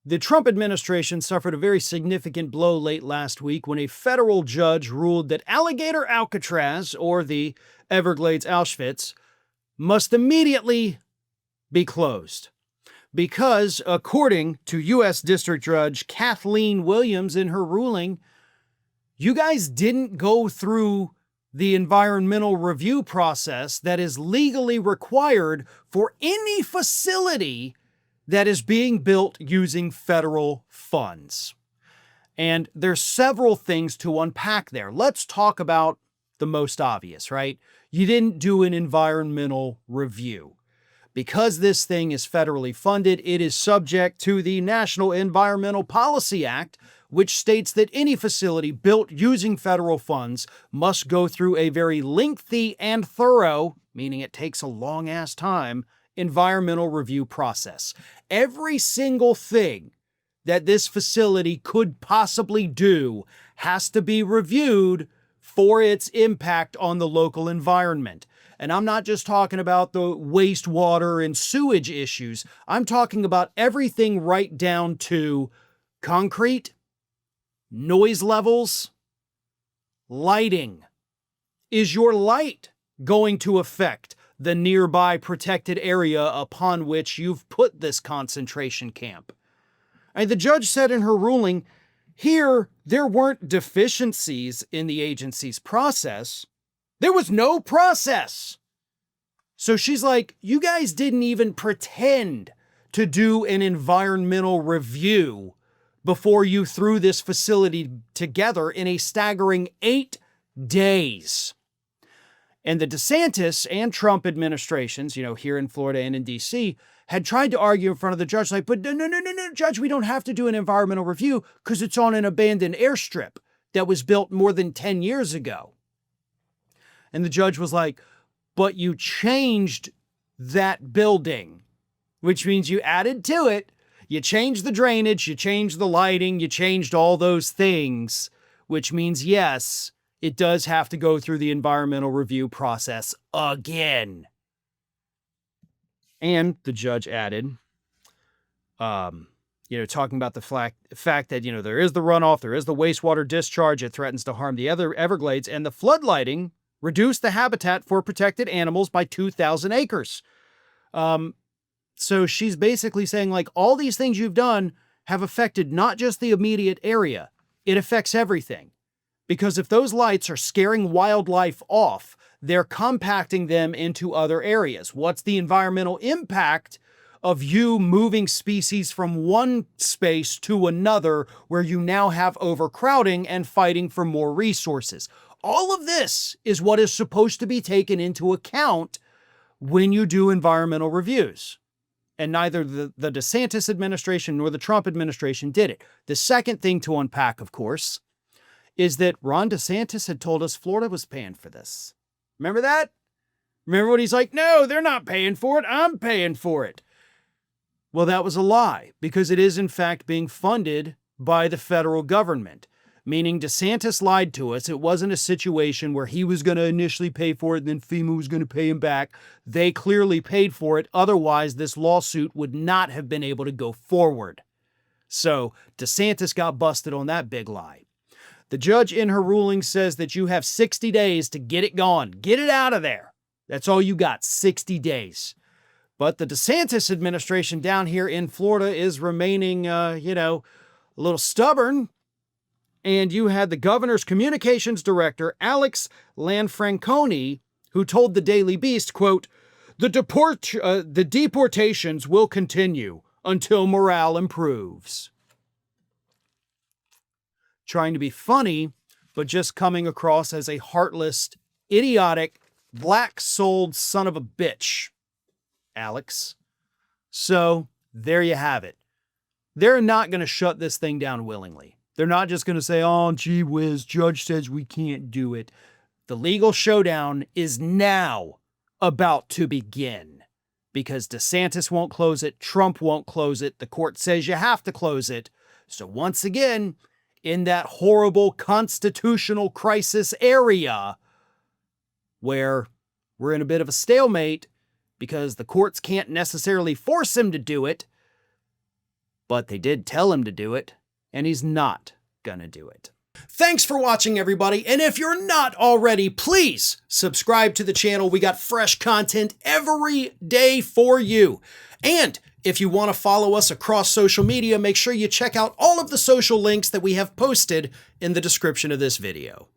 The Trump administration suffered a very significant blow late last week when a federal judge ruled that Alligator Alcatraz, or the Everglades Auschwitz, must immediately be closed. Because, according to U.S. District Judge Kathleen Williams in her ruling, you guys didn't go through the environmental review process that is legally required for any facility that is being built using federal funds. And there's several things to unpack there. Let's talk about the most obvious, right? You didn't do an environmental review. Because this thing is federally funded, it is subject to the National Environmental Policy Act, which states that any facility built using federal funds must go through a very lengthy and thorough, meaning it takes a long-ass time, environmental review process. Every single thing that this facility could possibly do has to be reviewed for its impact on the local environment. And I'm not just talking about the wastewater and sewage issues. I'm talking about everything right down to concrete, noise levels, lighting. Is your light going to affect the nearby protected area upon which you've put this concentration camp? And the judge said in her ruling, here, there weren't deficiencies in the agency's process. There was no process. So she's like, you guys didn't even pretend to do an environmental review before you threw this facility together in a staggering 8 days. And the DeSantis and Trump administrations, here in Florida and in D.C., had tried to argue in front of the judge, like, but no, Judge, we don't have to do an environmental review because it's on an abandoned airstrip that was built more than 10 years ago. And the judge was like, but you changed that building, which means you added to it. You changed the drainage, you changed the lighting, you changed all those things, which means, yes, it does have to go through the environmental review process again. And the judge added, talking about the fact that, there is the runoff, there is the wastewater discharge, it threatens to harm the other Everglades, and the flood lighting reduced the habitat for protected animals by 2,000 acres. So she's basically saying, like, all these things you've done have affected not just the immediate area, it affects everything. Because if those lights are scaring wildlife off, they're compacting them into other areas. What's the environmental impact of you moving species from one space to another where you now have overcrowding and fighting for more resources? All of this is what is supposed to be taken into account when you do environmental reviews. And neither the DeSantis administration nor the Trump administration did it. The second thing to unpack, of course, is that Ron DeSantis had told us Florida was paying for this. Remember that? Remember when he's like, no, they're not paying for it, I'm paying for it. Well, that was a lie, because it is in fact being funded by the federal government, meaning DeSantis lied to us. It wasn't a situation where he was going to initially pay for it and then FEMA was going to pay him back. They clearly paid for it. Otherwise, this lawsuit would not have been able to go forward. So DeSantis got busted on that big lie. The judge in her ruling says that you have 60 days to get it gone. Get it out of there. That's all you got, 60 days. But the DeSantis administration down here in Florida is remaining, a little stubborn. And you had the governor's communications director, Alex Lanfranconi, who told the Daily Beast, quote, the deportations will continue until morale improves. Trying to be funny, but just coming across as a heartless, idiotic, black-souled son of a bitch, Alex. So, there you have it. They're not going to shut this thing down willingly. They're not just going to say, oh, gee whiz, judge says we can't do it. The legal showdown is now about to begin. Because DeSantis won't close it, Trump won't close it, the court says you have to close it. So once again, in that horrible constitutional crisis area where we're in a bit of a stalemate because the courts can't necessarily force him to do it, But they did tell him to do it, and he's not gonna do it. Thanks for watching, everybody, and if you're not already, please subscribe to the channel. We got fresh content every day for you. And if you want to follow us across social media, make sure you check out all of the social links that we have posted in the description of this video.